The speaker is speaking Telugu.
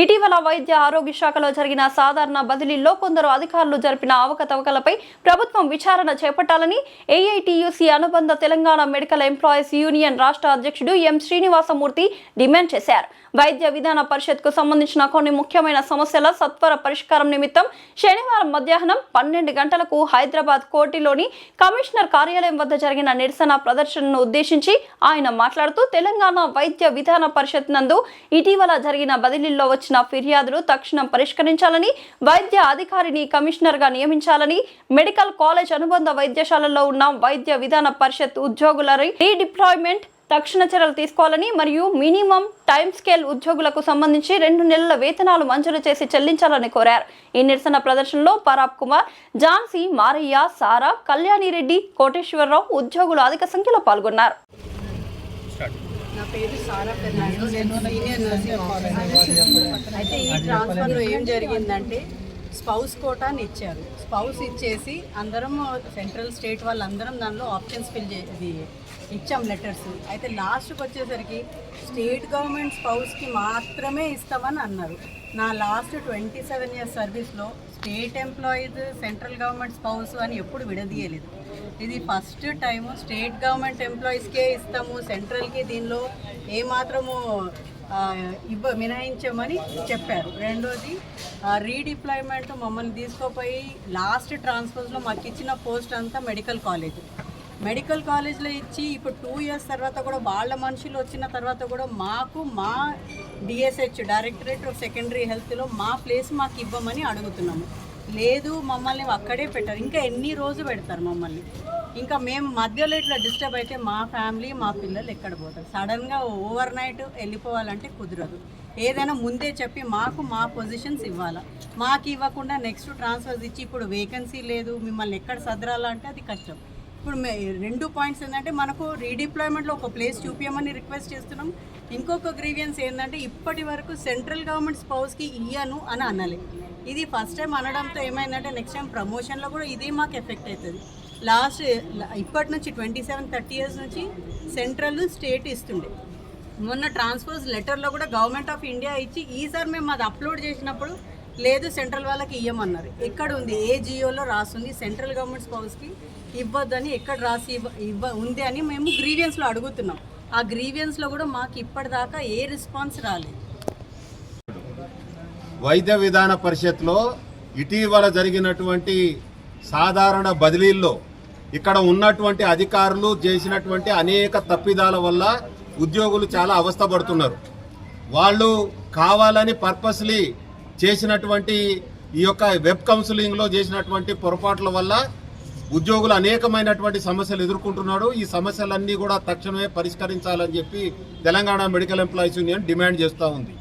ఇటీవల వైద్య ఆరోగ్య శాఖలో జరిగిన సాధారణ బదిలీల్లో కొందరు అధికారులు జరిపిన అవకతవకలపై ప్రభుత్వం విచారణ చేపట్టాలని ఏఐటియుసి అనుబంధ తెలంగాణ మెడికల్ ఎంప్లాయీస్ యూనియన్ రాష్ట్ర అధ్యక్షుడు ఎం శ్రీనివాసమూర్తి డిమాండ్ చేశారు. వైద్య విధాన పరిషత్కు సంబంధించిన కొన్ని ముఖ్యమైన సమస్యల సత్వర పరిష్కారం నిమిత్తం శనివారం మధ్యాహ్నం 12 గంటలకు హైదరాబాద్ కోటిలోని కమిషనర్ కార్యాలయం వద్ద జరిగిన నిరసన ప్రదర్శనను ఉద్దేశించి ఆయన మాట్లాడుతూ తెలంగాణ వైద్య విధాన పరిషత్ నందు ఇటీవల జరిగిన బదిలీల్లో వచ్చిన ఫిర్యాదులు తక్షణం పరిష్కరించాలని, వైద్య అధికారిని కమిషనర్గా నియమించాలని, మెడికల్ కాలేజ్ అనుబంధ వైద్యశాలల్లో ఉన్న వైద్య విధాన పరిషత్ ఉద్యోగుల రీడిప్లాయ్మెంట్ తక్షణ చర్యలు తీసుకోవాలని మరియు మినిమం టైం స్కేల్ ఉద్యోగులకు సంబంధించి 2 నెలల వేతనాలు మంజూరు చేసి చెల్లించాలని కోరారు. ఈ నిరసన ప్రదర్శనలో పరాబ్ కుమార్, ఝాన్సీ, మారయ్య, సారా, కళ్యాణిరెడ్డి, కోటేశ్వరరావు ఉద్యోగులు అధిక సంఖ్యలో పాల్గొన్నారు. నా పేరు సారా ఫెర్నాండో, నేను సీనియర్ నర్సింగ్ ఆఫీసర్. అయితే ఈ ట్రాన్స్ఫర్లో ఏం జరిగిందంటే స్పౌస్ కోటాని ఇచ్చారు. స్పౌస్ ఇచ్చేసి అందరం సెంట్రల్ స్టేట్ వాళ్ళందరం దానిలో ఆప్షన్స్ ఫిల్ చేసి ఇచ్చాం లెటర్స్. అయితే లాస్ట్కి వచ్చేసరికి స్టేట్ గవర్నమెంట్ స్పౌస్కి మాత్రమే ఇస్తామని అన్నారు. నా లాస్ట్ 27 ఇయర్స్ సర్వీస్లో state employees central government spouse అని ఎప్పుడు విడదీయలేదు. ఇది ఫస్ట్ టైము స్టేట్ గవర్నమెంట్ ఎంప్లాయీస్కే ఇస్తాము, సెంట్రల్కి దీనిలో ఏమాత్రము మినహాయించమని చెప్పారు. రెండోది రీడిప్లాయ్మెంట్ మమ్మల్ని తీసుకోపోయి లాస్ట్ ట్రాన్స్ఫర్స్లో మాకు ఇచ్చిన పోస్ట్ అంతా మెడికల్ కాలేజ్లో ఇచ్చి ఇప్పుడు 2 ఇయర్స్ తర్వాత కూడా వాళ్ళ మనుషులు వచ్చిన తర్వాత కూడా మాకు మా డిఎస్హెచ్ డైరెక్టరేట్ ఆఫ్ సెకండరీ హెల్త్లో మా ప్లేస్ మాకు ఇవ్వమని అడుగుతున్నాము. లేదు, మమ్మల్ని అక్కడే పెట్టారు. ఇంకా ఎన్ని రోజు పెడతారు మమ్మల్ని? ఇంకా మేము మధ్యలో ఇట్లా డిస్టర్బ్ అయితే మా ఫ్యామిలీ మా పిల్లలు ఎక్కడ పోతారు? సడన్గా ఓవర్ నైట్ వెళ్ళిపోవాలంటే కుదరదు. ఏదైనా ముందే చెప్పి మాకు మా పొజిషన్స్ ఇవ్వాలా. మాకు ఇవ్వకుండా నెక్స్ట్ ట్రాన్స్ఫర్స్ ఇచ్చి ఇప్పుడు వేకెన్సీ లేదు మిమ్మల్ని ఎక్కడ సదరాలంటే అది కష్టం. ఇప్పుడు 2 పాయింట్స్ ఏంటంటే మనకు రీడిప్లాయ్మెంట్లో ఒక ప్లేస్ చూపించమని రిక్వెస్ట్ చేస్తున్నాం. ఇంకొక గ్రీవియన్స్ ఏంటంటే ఇప్పటి వరకు సెంట్రల్ గవర్నమెంట్ స్పౌస్కి ఇయ్యను అని అనాలి. ఇది ఫస్ట్ టైం అనడంతో ఏమైందంటే నెక్స్ట్ టైం ప్రమోషన్లో కూడా ఇది మాకు ఎఫెక్ట్ అవుతుంది. ఇప్పటి నుంచి 27-30 ఇయర్స్ నుంచి సెంట్రల్ స్టేట్ ఇస్తుండే. మొన్న ట్రాన్స్ఫర్స్ లెటర్లో కూడా గవర్నమెంట్ ఆఫ్ ఇండియా ఇచ్చి ఈసారి మేము అది అప్లోడ్ చేసినప్పుడు లేదు సెంట్రల్ వాళ్ళకి ఇవ్వమన్నారు. ఎక్కడ ఉంది? ఏ జియోలో రాస్తుంది సెంట్రల్ గవర్నమెంట్ స్పౌస్కి ఇవ్వద్దని ఎక్కడ రాసి ఉంది అని మేము గ్రీవియన్స్లో అడుగుతున్నాం. ఆ గ్రీవియన్స్లో కూడా మాకు ఇప్పటిదాకా ఏ రెస్పాన్స్ రాలేదు. వైద్య విధాన పరిషత్లో ఇటీవల జరిగినటువంటి సాధారణ బదిలీల్లో ఇక్కడ ఉన్నటువంటి అధికారులు చేసినటువంటి అనేక తప్పిదాల వల్ల ఉద్యోగులు చాలా అవస్థపడుతున్నారు. వాళ్ళు కావాలని పర్పస్లీ చేసినటువంటి ఈ యొక్క వెబ్ కౌన్సిలింగ్లో చేసినటువంటి పొరపాట్ల వల్ల ఉద్యోగులు అనేకమైనటువంటి సమస్యలు ఎదుర్కొంటున్నారు. ఈ సమస్యలన్నీ కూడా తక్షణమే పరిష్కరించాలని చెప్పి Telangana medical employees union demand చేస్తూ ఉంది.